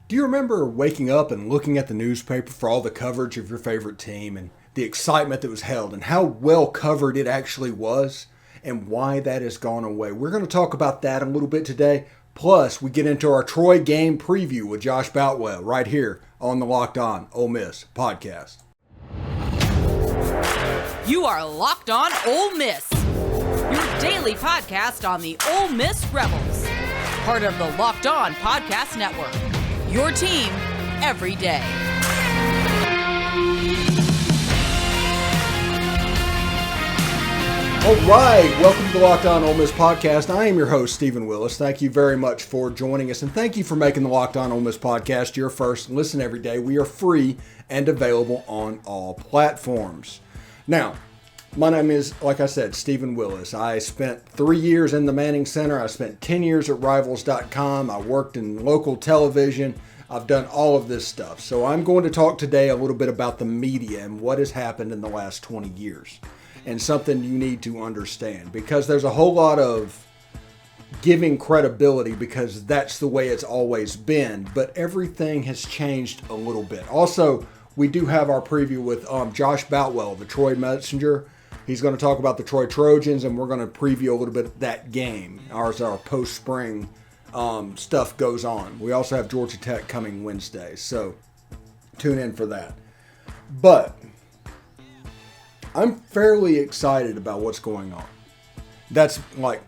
Do you remember waking up and looking at the newspaper for all the coverage of your favorite team and the excitement that was held and how well covered it actually was and why that has gone away? We're going to talk about that a little bit today. Plus, we get into our Troy game preview with Josh Boutwell right here on the Locked On Ole Miss podcast. You are Locked On Ole Miss, your daily podcast on the Ole Miss Rebels, part of the Locked On Podcast Network. Your team every day. All right, welcome to the Locked On Ole Miss podcast. I am your host, Stephen Willis. Thank you very much for joining us, and thank you for making the Locked On Ole Miss podcast your first listen every day. We are free and available on all platforms. Now, my name is, like I said, Stephen Willis. I spent 3 years in the Manning Center. I spent 10 years at Rivals.com. I worked in local television. I've done all of this stuff. So I'm going to talk today a little bit about the media and what has happened in the last 20 years. And something you need to understand, because there's a whole lot of giving credibility because that's the way it's always been. But everything has changed a little bit. Also, we do have our preview with Josh Boutwell, the Troy Messenger. He's going to talk about the Troy Trojans, and we're going to preview a little bit of that game. Our post-spring stuff goes on. We also have Georgia Tech coming Wednesday, so tune in for that. But I'm fairly excited about what's going on. That's like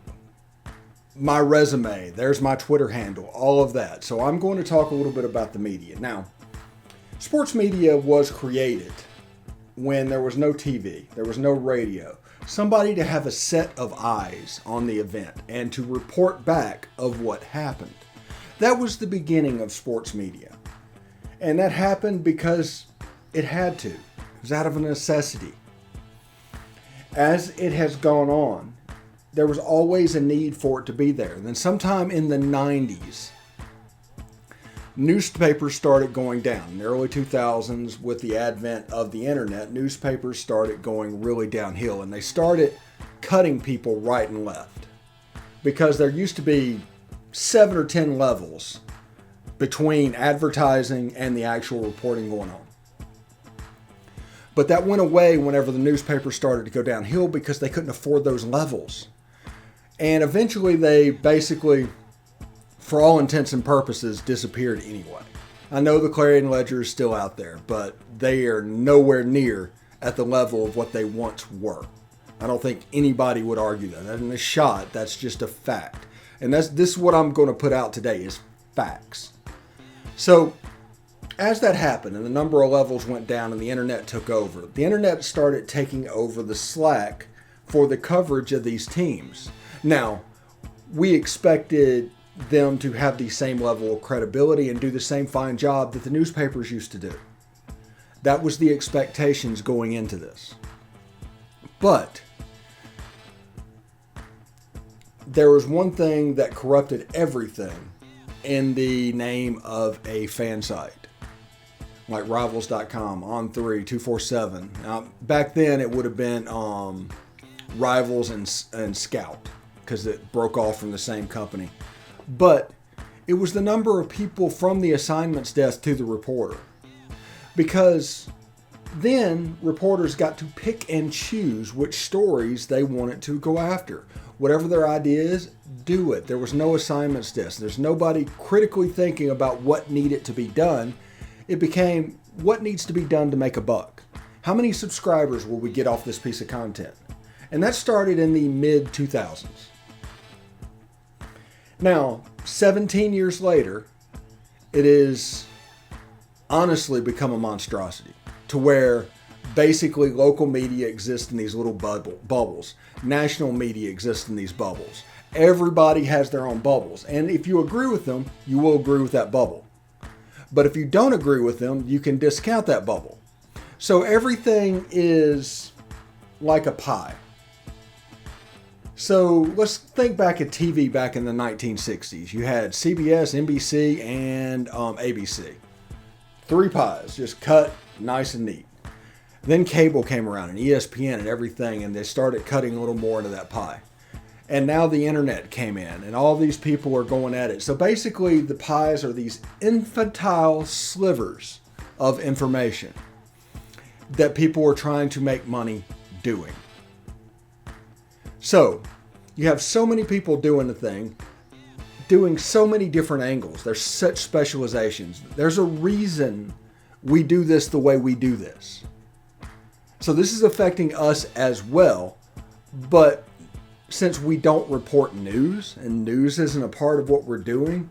my resume. There's my Twitter handle, all of that. So I'm going to talk a little bit about the media. Now, sports media was created when there was no TV, there was no radio, somebody to have a set of eyes on the event and to report back of what happened. That was the beginning of sports media. And that happened because it had to. It was out of a necessity. As it has gone on, there was always a need for it to be there. And then sometime in the 90s, newspapers started going down. In the early 2000s, with the advent of the internet, newspapers started going really downhill, and they started cutting people right and left because there used to be 7 or 10 levels between advertising and the actual reporting going on. But that went away whenever the newspapers started to go downhill because they couldn't afford those levels. And eventually they basically, for all intents and purposes, disappeared anyway. I know the Clarion Ledger is still out there, but they are nowhere near at the level of what they once were. I don't think anybody would argue that. That isn't a shot, that's just a fact. And this is what I'm going to put out today is facts. So, as that happened and the number of levels went down and the internet took over, the internet started taking over the slack for the coverage of these teams. Now, we expected them to have the same level of credibility and do the same fine job that the newspapers used to do. That was the expectations going into this. But there was one thing that corrupted everything in the name of a fan site, like Rivals.com, On3, 247. Now, back then it would have been Rivals and Scout because it broke off from the same company. But it was the number of people from the assignments desk to the reporter. Because then reporters got to pick and choose which stories they wanted to go after. Whatever their idea is, do it. There was no assignments desk. There's nobody critically thinking about what needed to be done. It became what needs to be done to make a buck. How many subscribers will we get off this piece of content? And that started in the mid-2000s. Now, 17 years later, it is honestly become a monstrosity to where basically local media exists in these little bubbles. National media exists in these bubbles. Everybody has their own bubbles. And if you agree with them, you will agree with that bubble. But if you don't agree with them, you can discount that bubble. So everything is like a pie. So let's think back at TV back in the 1960s. You had CBS, NBC, and ABC. 3 pies, just cut nice and neat. Then cable came around and ESPN and everything, and they started cutting a little more into that pie. And now the internet came in and all these people are going at it. So basically the pies are these infantile slivers of information that people are trying to make money doing. So you have so many people doing the thing, doing so many different angles. There's such specializations. There's a reason we do this the way we do this. So this is affecting us as well, but since we don't report news and news isn't a part of what we're doing,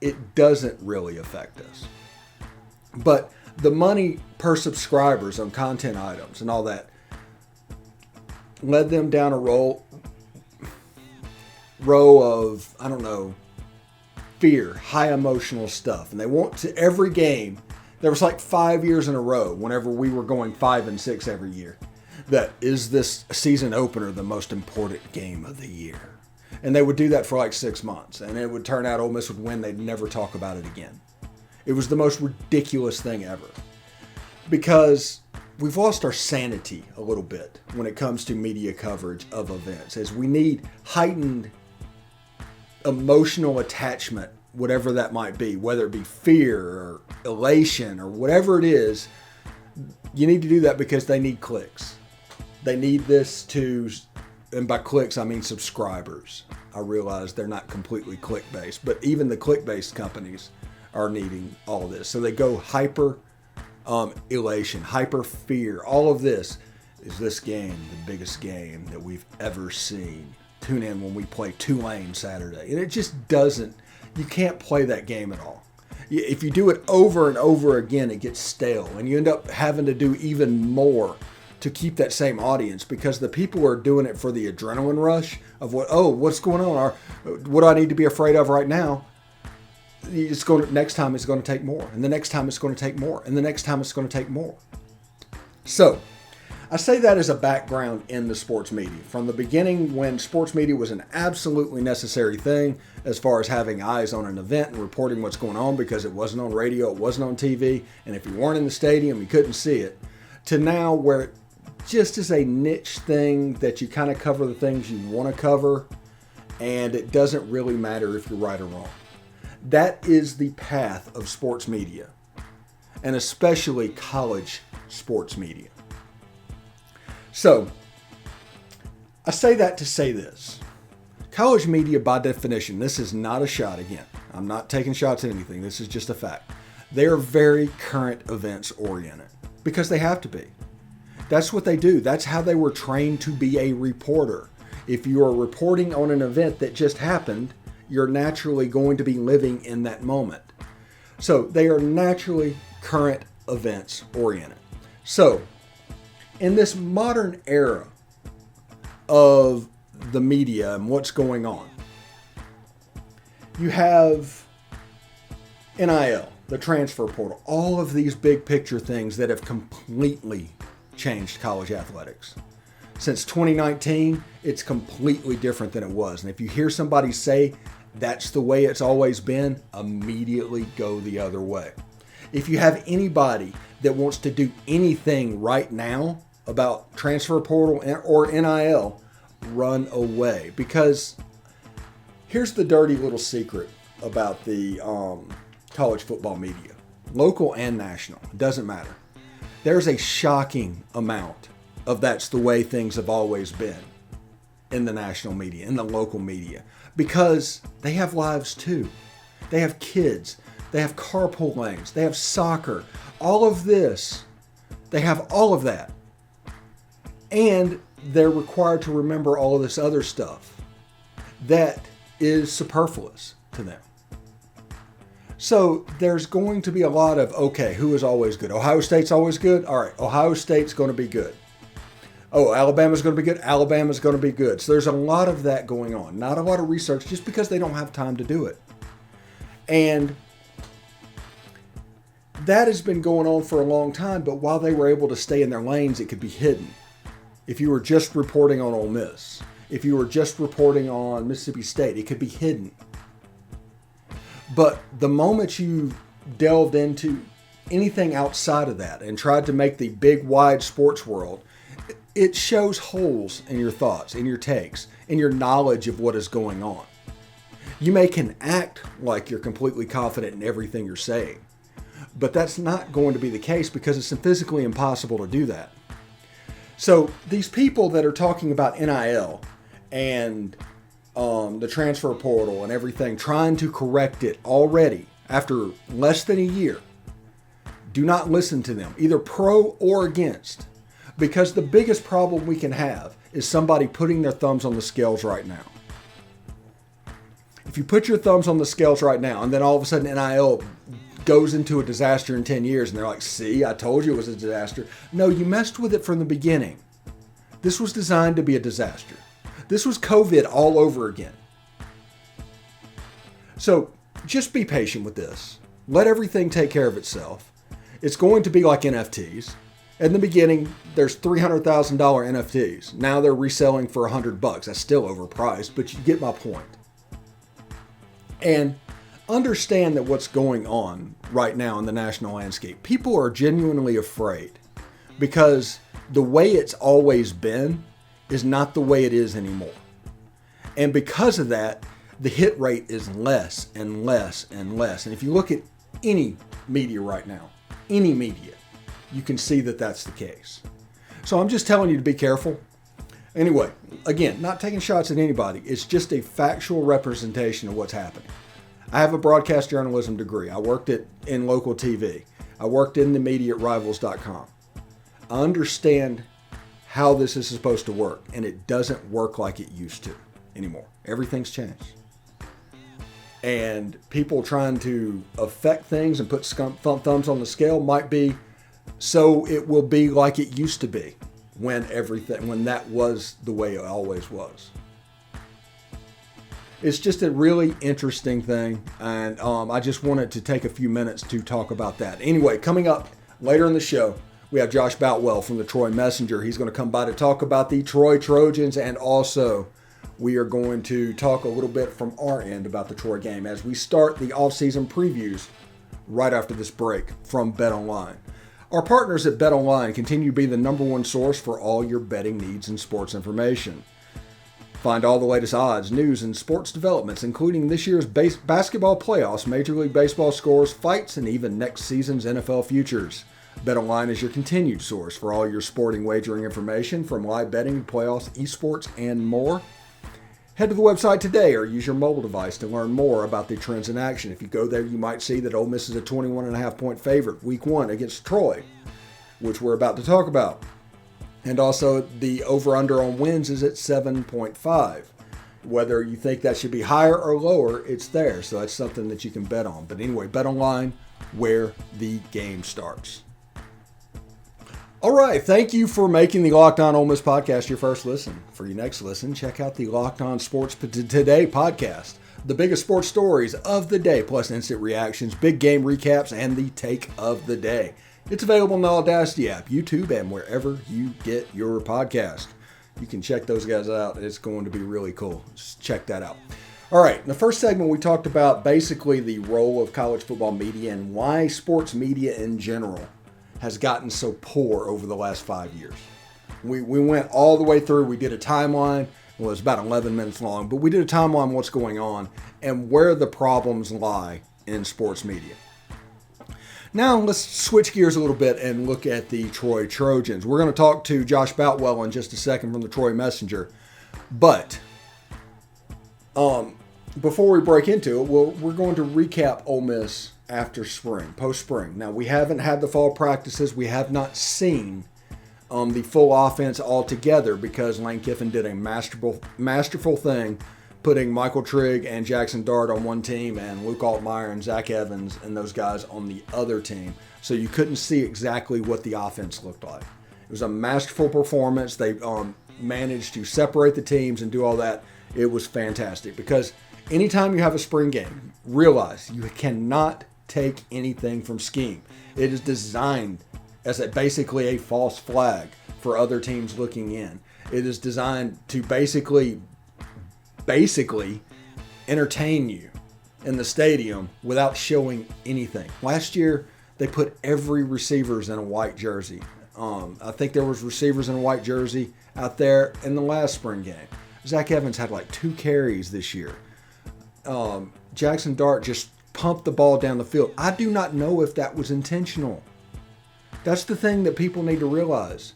it doesn't really affect us. But the money per subscribers on content items and all that led them down a row of, I don't know, fear, high emotional stuff. And they want to every game. There was like 5 years in a row whenever we were going 5-6 every year. That is this season opener the most important game of the year. And they would do that for like 6 months. And it would turn out Ole Miss would win. They'd never talk about it again. It was the most ridiculous thing ever. Because we've lost our sanity a little bit when it comes to media coverage of events. As we need heightened emotional attachment, whatever that might be, whether it be fear or elation or whatever it is, you need to do that because they need clicks. They need this to, and by clicks I mean subscribers. I realize they're not completely click-based, but even the click-based companies are needing all of this. So they go hyper elation, hyper fear. All of this is this game, the biggest game that we've ever seen. Tune in when we play Tulane Saturday. And it just doesn't, you can't play that game at all. If you do it over and over again, it gets stale and you end up having to do even more to keep that same audience because the people are doing it for the adrenaline rush of what's going on? What do I need to be afraid of right now? Next time it's going to take more. And the next time it's going to take more. And the next time it's going to take more. So I say that as a background in the sports media. From the beginning, when sports media was an absolutely necessary thing as far as having eyes on an event and reporting what's going on because it wasn't on radio, it wasn't on TV, and if you weren't in the stadium, you couldn't see it, to now where it just is a niche thing that you kind of cover the things you want to cover, and it doesn't really matter if you're right or wrong. That is the path of sports media, and especially college sports media. So, I say that to say this. College media, by definition, this is not a shot again. I'm not taking shots at anything. This is just a fact. They are very current events oriented because they have to be. That's what they do. That's how they were trained to be a reporter. If you are reporting on an event that just happened, you're naturally going to be living in that moment. So they are naturally current events oriented. So in this modern era of the media and what's going on, you have NIL, the transfer portal, all of these big picture things that have completely changed college athletics. Since 2019, it's completely different than it was. And if you hear somebody say that's the way it's always been, immediately go the other way. If you have anybody that wants to do anything right now about transfer portal or NIL, run away. Because here's the dirty little secret about the college football media, local and national, it doesn't matter. There's a shocking amount of that's the way things have always been in the national media, in the local media, because they have lives too. They have kids, they have carpool lanes, they have soccer, all of this. They have all of that. And they're required to remember all of this other stuff that is superfluous to them. So there's going to be a lot of, okay, who is always good? Ohio State's always good? All right, Ohio State's going to be good. Oh, Alabama's going to be good? Alabama's going to be good. So there's a lot of that going on. Not a lot of research just because they don't have time to do it. And that has been going on for a long time, but while they were able to stay in their lanes, it could be hidden. If you were just reporting on Ole Miss, if you were just reporting on Mississippi State, it could be hidden. But the moment you delved into anything outside of that and tried to make the big, wide sports world, it shows holes in your thoughts, in your takes, in your knowledge of what is going on. You can act like you're completely confident in everything you're saying, but that's not going to be the case because it's physically impossible to do that. So these people that are talking about NIL and the transfer portal and everything, trying to correct it already after less than a year, do not listen to them, either pro or against, because the biggest problem we can have is somebody putting their thumbs on the scales right now. If you put your thumbs on the scales right now and then all of a sudden NIL goes into a disaster in 10 years and they're like, see, I told you it was a disaster. No, you messed with it from the beginning. This was designed to be a disaster. This was COVID all over again. So just be patient with this. Let everything take care of itself. It's going to be like NFTs. In the beginning, there's $300,000 NFTs. Now they're reselling for $100. That's still overpriced, but you get my point. And understand that what's going on right now in the national landscape, people are genuinely afraid because the way it's always been is not the way it is anymore. And because of that, the hit rate is less and less and less. And if you look at any media right now, any media, you can see that that's the case. So I'm just telling you to be careful. Anyway, again, not taking shots at anybody. It's just a factual representation of what's happening. I have a broadcast journalism degree. I worked in local TV. I worked in the media at rivals.com. I understand how this is supposed to work, and it doesn't work like it used to anymore. Everything's changed. And people trying to affect things and put thumbs on the scale might be so it will be like it used to be when that was the way it always was. It's just a really interesting thing, and I just wanted to take a few minutes to talk about that. Anyway, coming up later in the show, we have Josh Boutwell from the Troy Messenger. He's going to come by to talk about the Troy Trojans, and also we are going to talk a little bit from our end about the Troy game as we start the off-season previews right after this break from BetOnline. Our partners at BetOnline continue to be the number one source for all your betting needs and sports information. Find all the latest odds, news, and sports developments, including this year's basketball playoffs, Major League Baseball scores, fights, and even next season's NFL futures. BetOnline is your continued source for all your sporting wagering information, from live betting, playoffs, esports, and more. Head to the website today or use your mobile device to learn more about the trends in action. If you go there, you might see that Ole Miss is a 21.5-point favorite week 1 against Troy, which we're about to talk about. And also the over-under on wins is at 7.5. Whether you think that should be higher or lower, it's there. So that's something that you can bet on. But anyway, BetOnline, where the game starts. All right, thank you for making the Locked On Ole Miss podcast your first listen. For your next listen, check out the Locked On Sports Today podcast. The biggest sports stories of the day, plus instant reactions, big game recaps, and the take of the day. It's available in the Audacity app, YouTube, and wherever you get your podcast. You can check those guys out. It's going to be really cool. Just check that out. All right, in the first segment, we talked about basically the role of college football media and why sports media in general has gotten so poor over the last 5 years. We went all the way through. We did a timeline. Well, it was about 11 minutes long, but we did a timeline on what's going on and where the problems lie in sports media. Now let's switch gears a little bit and look at the Troy Trojans. We're going to talk to Josh Boutwell in just a second from the Troy Messenger. But before we break into it, we're going to recap Ole Miss after spring, post-spring. Now, we haven't had the fall practices. We have not seen the full offense altogether because Lane Kiffin did a masterful thing, putting Michael Trigg and Jaxson on one team and Luke Altmyer and Zack Evans and those guys on the other team. So you couldn't see exactly what the offense looked like. It was a masterful performance. They managed to separate the teams and do all that. It was fantastic because anytime you have a spring game, realize you cannot take anything from scheme. It is designed as basically a false flag for other teams looking in. It is designed to basically entertain you in the stadium without showing anything. Last year, they put every receivers in a white jersey I think there was receivers in a white jersey out there in the last spring game. Zack Evans had like 2 carries this year. Jaxson Dart just pumped the ball down the field. I do not know if that was intentional. That's the thing that people need to realize.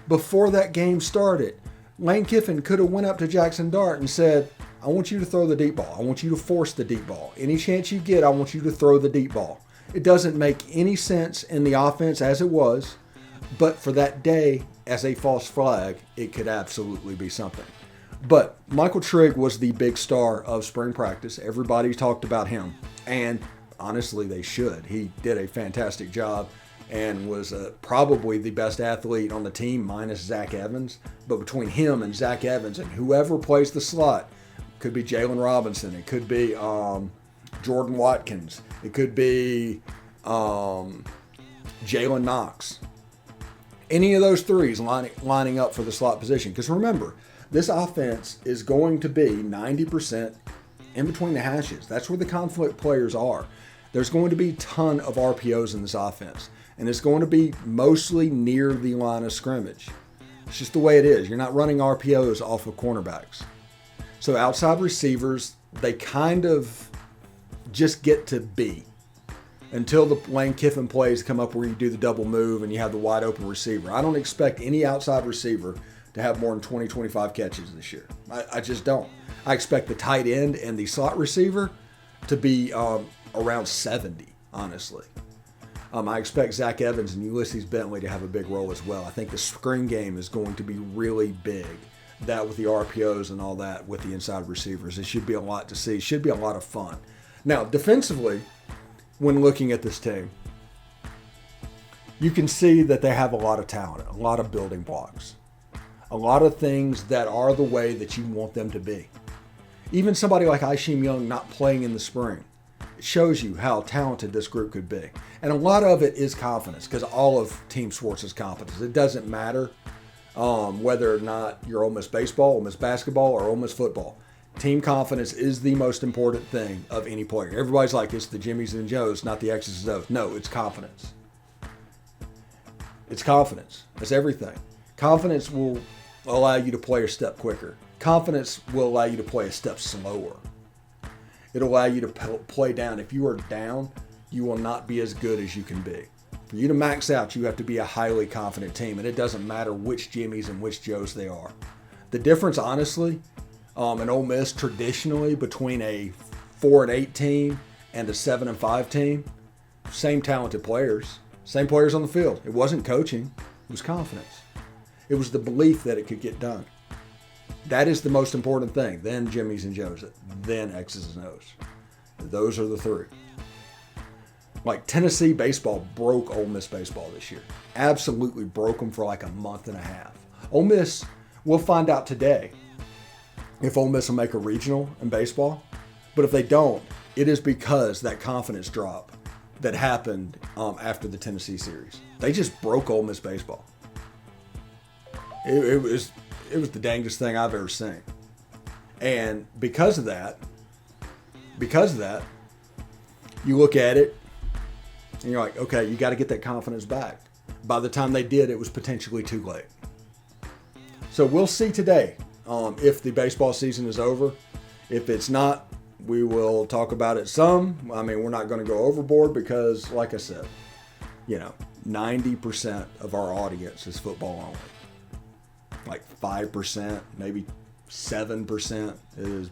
Before that game started, Lane Kiffin could have went up to Jaxson Dart and said, I want you to throw the deep ball. I want you to force the deep ball. Any chance you get, I want you to throw the deep ball. It doesn't make any sense in the offense as it was, but for that day, as a false flag, it could absolutely be something. But Michael Trigg was the big star of spring practice. Everybody talked about him, and honestly, they should. He did a fantastic job and was probably the best athlete on the team minus Zack Evans. But between him and Zack Evans and whoever plays the slot, could be Jalen Robinson, it could be Jordan Watkins, it could be Jalen Knox. Any of those threes lining up for the slot position. Because remember, this offense is going to be 90% in between the hashes. That's where the conflict players are. There's going to be a ton of RPOs in this offense. And it's going to be mostly near the line of scrimmage. It's just the way it is. You're not running RPOs off of cornerbacks. So outside receivers, they kind of just get to be until the Lane Kiffin plays come up where you do the double move and you have the wide open receiver. I don't expect any outside receiver to have more than 20, 25 catches this year. I just don't. I expect the tight end and the slot receiver to be around 70, honestly. I expect Zack Evans and Ulysses Bentley to have a big role as well. I think the screen game is going to be really big. That with the RPOs and all that with the inside receivers. It should be a lot to see. It should be a lot of fun. Now, defensively, when looking at this team, you can see that they have a lot of talent, a lot of building blocks, a lot of things that are the way that you want them to be. Even somebody like Ishim Young not playing in the spring, it shows you how talented this group could be. And a lot of it is confidence, because all of team sports is confidence. It doesn't matter whether or not you're Ole Miss baseball, Ole Miss basketball, or Ole Miss football. Team confidence is the most important thing of any player. Everybody's like, it's the Jimmies and Joes, not the X's and O's. No, it's confidence. It's confidence. It's everything. Confidence will allow you to play a step quicker. Confidence will allow you to play a step slower. It'll allow you to play down. If you are down, you will not be as good as you can be. For you to max out, you have to be a highly confident team, and it doesn't matter which Jimmies and which Joes they are. The difference, honestly, in Ole Miss traditionally between a 4-8 team and a 7-5 team, same talented players, same players on the field. It wasn't coaching, it was confidence. It was the belief that it could get done. That is the most important thing. Then Jimmies and Joes, then X's and O's. Those are the three. Like Tennessee baseball broke Ole Miss baseball this year. Absolutely broke them for like a month and a half. Ole Miss, we'll find out today if Ole Miss will make a regional in baseball. But if they don't, it is because that confidence drop that happened after the Tennessee series. They just broke Ole Miss baseball. It was the dangest thing I've ever seen. And because of that, you look at it and you're like, okay, you got to get that confidence back. By the time they did, it was potentially too late. So we'll see today if the baseball season is over. If it's not, we will talk about it some. I mean, we're not going to go overboard because, like I said, 90% of our audience is football only. Like 5%, maybe 7% is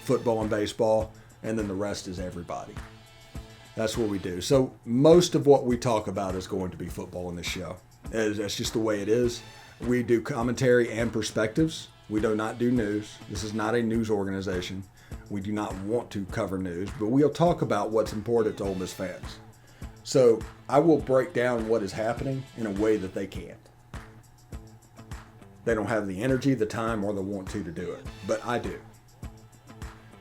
football and baseball, and then the rest is everybody. That's what we do. So most of what we talk about is going to be football in this show. That's just the way it is. We do commentary and perspectives. We do not do news. This is not a news organization. We do not want to cover news, but we'll talk about what's important to Ole Miss fans. So I will break down what is happening in a way that they can't. They don't have the energy, the time, or the want to do it, but I do.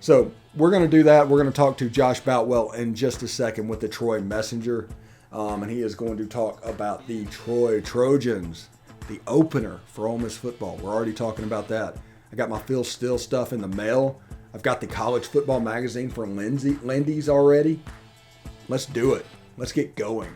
So we're going to do that. We're going to talk to Josh Boutwell in just a second with the Troy Messenger, and he is going to talk about the Troy Trojans, the opener for Ole Miss football. We're already talking about that. I got my Phil Steele stuff in the mail. I've got the college football magazine from Lindy's already. Let's do it. Let's get going.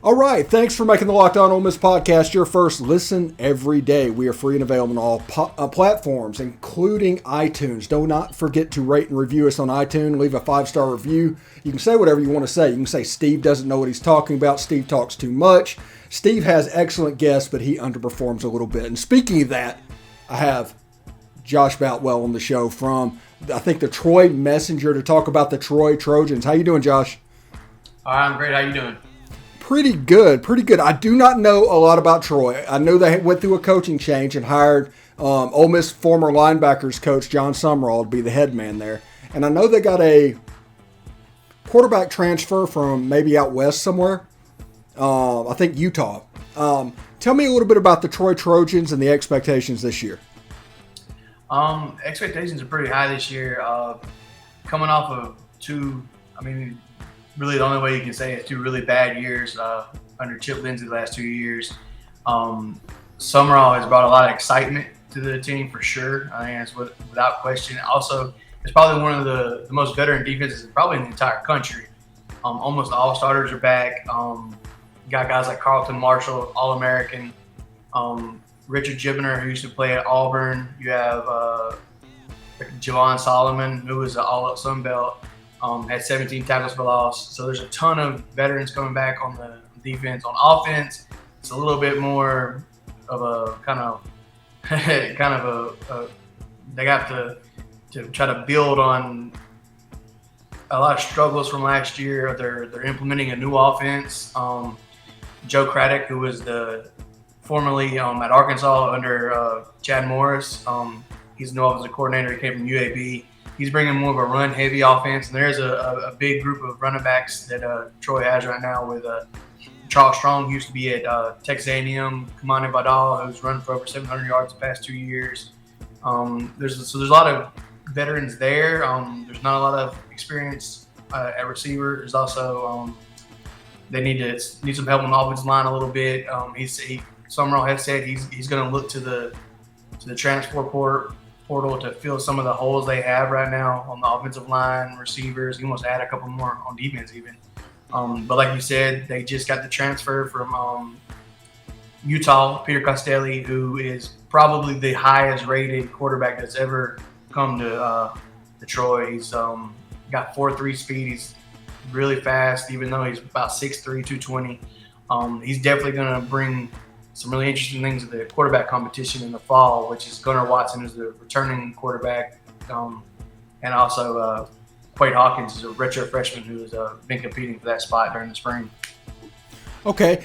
All right, thanks for making the Locked On Ole Miss podcast your first listen every day. We are free and available on all platforms, including iTunes. Do not forget to rate and review us on iTunes. Leave a 5-star review. You can say whatever you want to say. You can say Steve doesn't know what he's talking about. Steve talks too much. Steve has excellent guests, but he underperforms a little bit. And speaking of that, I have Josh Boutwell on the show from, I think, the Troy Messenger to talk about the Troy Trojans. How you doing, Josh? All right, I'm great. How you doing? Pretty good. I do not know a lot about Troy. I know they went through a coaching change and hired Ole Miss former linebackers coach John Sumrall to be the head man there. And I know they got a quarterback transfer from maybe out west somewhere. I think Utah. Tell me a little bit about the Troy Trojans and the expectations this year. Expectations are pretty high this year. Coming off of really the only way you can say it's 2 really bad years under Chip Lindsey the last 2 years. Sumrall has brought a lot of excitement to the team for sure. I think that's without question. Also, it's probably one of the most veteran defenses probably in the entire country. Almost all starters are back. You got guys like Carlton Marshall, All-American, Richard Gibner, who used to play at Auburn. You have Javon Solomon, who was an all-up Sun Belt. Had 17 tackles for loss. So there's a ton of veterans coming back on the defense. On offense, it's a little bit more of a they have to try to build on a lot of struggles from last year. They're implementing a new offense. Joe Craddock, who was formerly at Arkansas under Chad Morris, he's the new offensive coordinator. He came from UAB. He's bringing more of a run-heavy offense, and there's a big group of running backs that Troy has right now with Charles Strong, who used to be at Texas A&M, Kamani Vidal, who's run for over 700 yards the past 2 years. There's a lot of veterans there. There's not a lot of experience at receiver. There's also they need some help on the offensive line a little bit. Sumrall has said he's going to look to the transfer portal to fill some of the holes they have right now on the offensive line, receivers. He wants to add a couple more on defense even. But like you said, they just got the transfer from Utah, Peter Costelli, who is probably the highest rated quarterback that's ever come to Troy. He's got 4.3 speed. He's really fast, even though he's about 6'3", 220. He's definitely going to bring some really interesting things at the quarterback competition in the fall, which is Gunnar Watson, who's the returning quarterback, and also Quade Hawkins is a redshirt freshman who has been competing for that spot during the spring. Okay.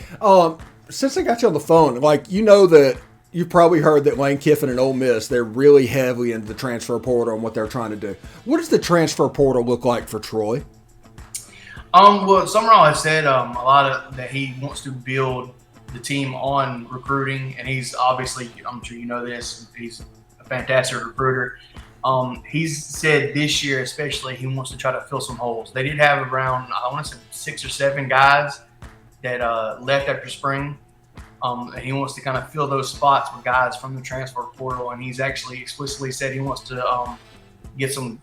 Since I got you on the phone, that you've probably heard that Lane Kiffin and Ole Miss, they're really heavily into the transfer portal and what they're trying to do. What does the transfer portal look like for Troy? Well, Sumrall has said a lot that he wants to build the team on recruiting, and he's obviously, I'm sure you know this, he's a fantastic recruiter. He's said this year especially he wants to try to fill some holes. They did have around, I want to say 6 or 7 guys that left after spring, and he wants to kind of fill those spots with guys from the transfer portal, and he's actually explicitly said he wants to get some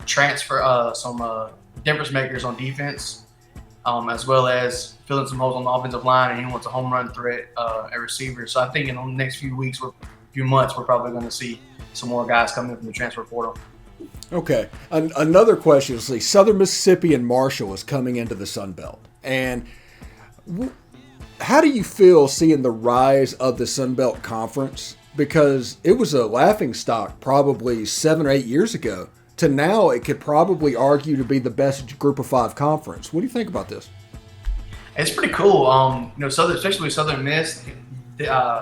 difference makers on defense, as well as filling some holes on the offensive line, and he wants a home run threat at receiver. So I think in the next few months, we're probably going to see some more guys coming in from the transfer portal. Okay. Another question is, Southern Mississippi and Marshall is coming into the Sun Belt. And how do you feel seeing the rise of the Sun Belt Conference? Because it was a laughingstock probably 7 or 8 years ago, to now it could probably argue to be the best Group of 5 conference. What do you think about this? It's pretty cool. Especially with Southern Miss.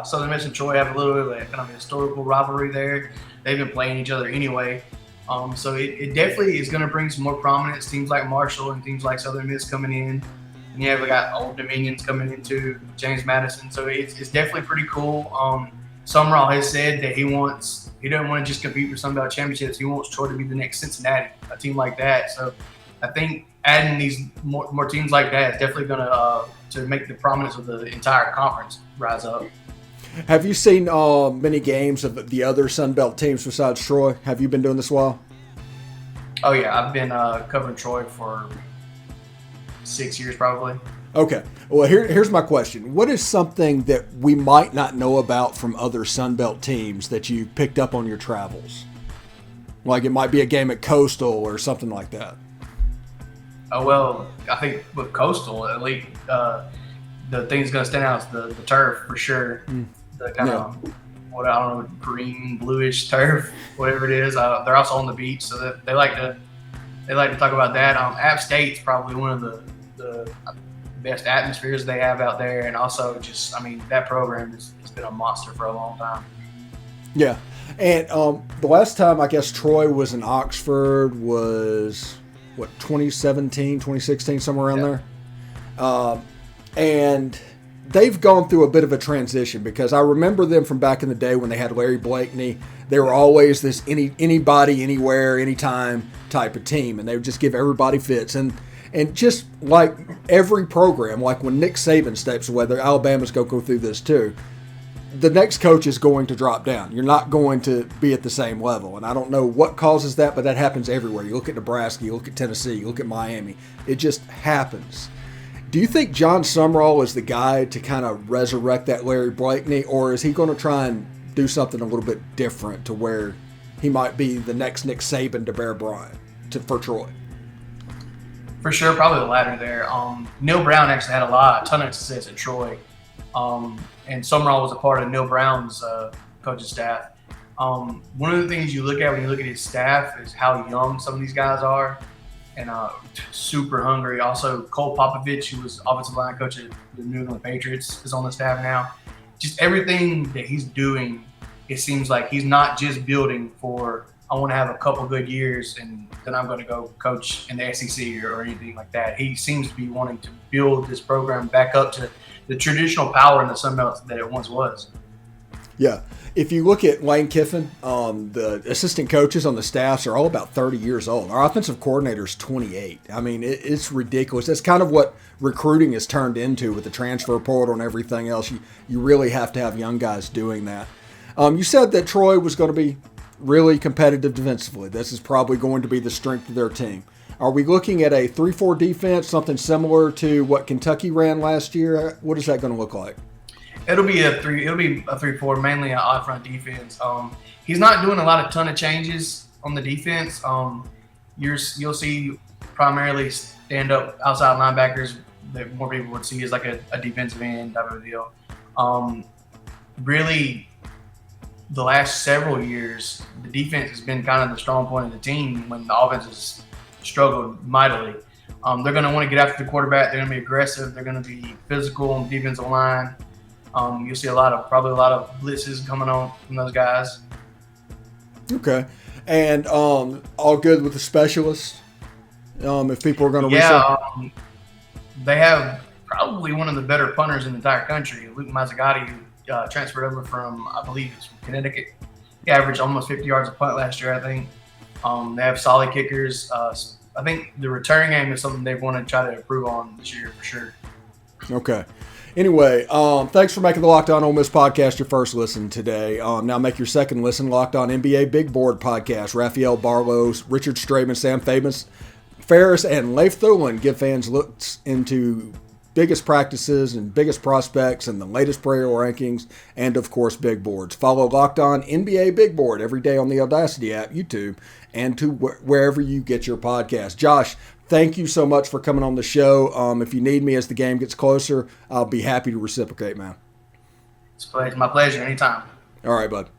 Southern Miss and Troy have a little bit of a kind of historical rivalry there. They've been playing each other anyway. So it definitely is going to bring some more prominence. Teams like Marshall and teams like Southern Miss coming in. And we got Old Dominions coming into James Madison. So it's definitely pretty cool. Sumrall has said that he doesn't want to just compete for Sun Belt championships. He wants Troy to be the next Cincinnati, a team like that. So I think adding these more teams like that is definitely going to make the prominence of the entire conference rise up. Have you seen many games of the other Sun Belt teams besides Troy? Have you been doing this a while? Oh, yeah. I've been covering Troy for 6 years probably. Okay. Well, here's my question. What is something that we might not know about from other Sun Belt teams that you picked up on your travels? Like it might be a game at Coastal or something like that. Oh, well, I think with Coastal, at least the thing that's going to stand out is the turf for sure. The kind of, what I don't know, green, bluish turf, whatever it is. They're also on the beach, so they like to talk about that. App State's probably one of the best atmospheres they have out there, and also just, I mean, that program has been a monster for a long time. Yeah, and the last time I guess Troy was in Oxford was, 2017, 2016, somewhere around there? And they've gone through a bit of a transition because I remember them from back in the day when they had Larry Blakeney. They were always this anybody, anywhere, anytime type of team, and they would just give everybody fits. And just like every program, like when Nick Saban steps away, Alabama's going to go through this too. The next coach is going to drop down. You're not going to be at the same level. And I don't know what causes that, but that happens everywhere. You look at Nebraska, you look at Tennessee, you look at Miami. It just happens. Do you think John Sumrall is the guy to kind of resurrect that Larry Blakeney, or is he going to try and do something a little bit different to where he might be the next Nick Saban to Bear Bryant for Troy? For sure, probably the latter there. Neil Brown actually had a ton of success at Troy. And Sumrall was a part of Neil Brown's coaching staff. One of the things you look at when you look at his staff is how young some of these guys are, and super hungry. Also, Cole Popovich, who was offensive line coach of the New England Patriots, is on the staff now. Just everything that he's doing, it seems like he's not just building for, I want to have a couple good years and then I'm going to go coach in the SEC or anything like that. He seems to be wanting to build this program back up to the traditional power in the Sun Belt that it once was. Yeah. If you look at Lane Kiffin, the assistant coaches on the staffs are all about 30 years old. Our offensive coordinator is 28. I mean, it's ridiculous. That's kind of what recruiting has turned into with the transfer portal and everything else. You really have to have young guys doing that. You said that Troy was going to be really competitive defensively. This is probably going to be the strength of their team. Are we looking at a 3-4 defense, something similar to what Kentucky ran last year? What is that going to look like? It'll be a 3-4, mainly an odd front defense. He's not doing a ton of changes on the defense. You'll see primarily stand up outside linebackers that more people would see as like a defensive end type of deal. Really, the last several years, the defense has been kind of the strong point of the team when the offense has struggled mightily. They're going to want to get after the quarterback. They're going to be aggressive. They're going to be physical on the defensive line. You'll see probably a lot of blitzes coming on from those guys. Okay. And all good with the specialists? If people are going to reset? They have probably one of the better punters in the entire country, Luke Mazzagatti, who transferred over from, I believe it's from Connecticut. He averaged almost 50 yards a punt last year, I think. They have solid kickers. I think the return game is something they want to try to improve on this year for sure. Okay. Anyway, thanks for making the Locked On Ole Miss podcast your first listen today. Now make your second listen, Locked On NBA Big Board podcast. Raphael Barlow, Richard Strayman, Sam Ferris, and Leif Thulin give fans looks into biggest practices and biggest prospects and the latest player rankings and, of course, big boards. Follow Locked On NBA Big Board every day on the Audacity app, YouTube, and to wherever you get your podcast. Josh, thank you so much for coming on the show. If you need me as the game gets closer, I'll be happy to reciprocate, man. It's my pleasure. Anytime. All right, bud.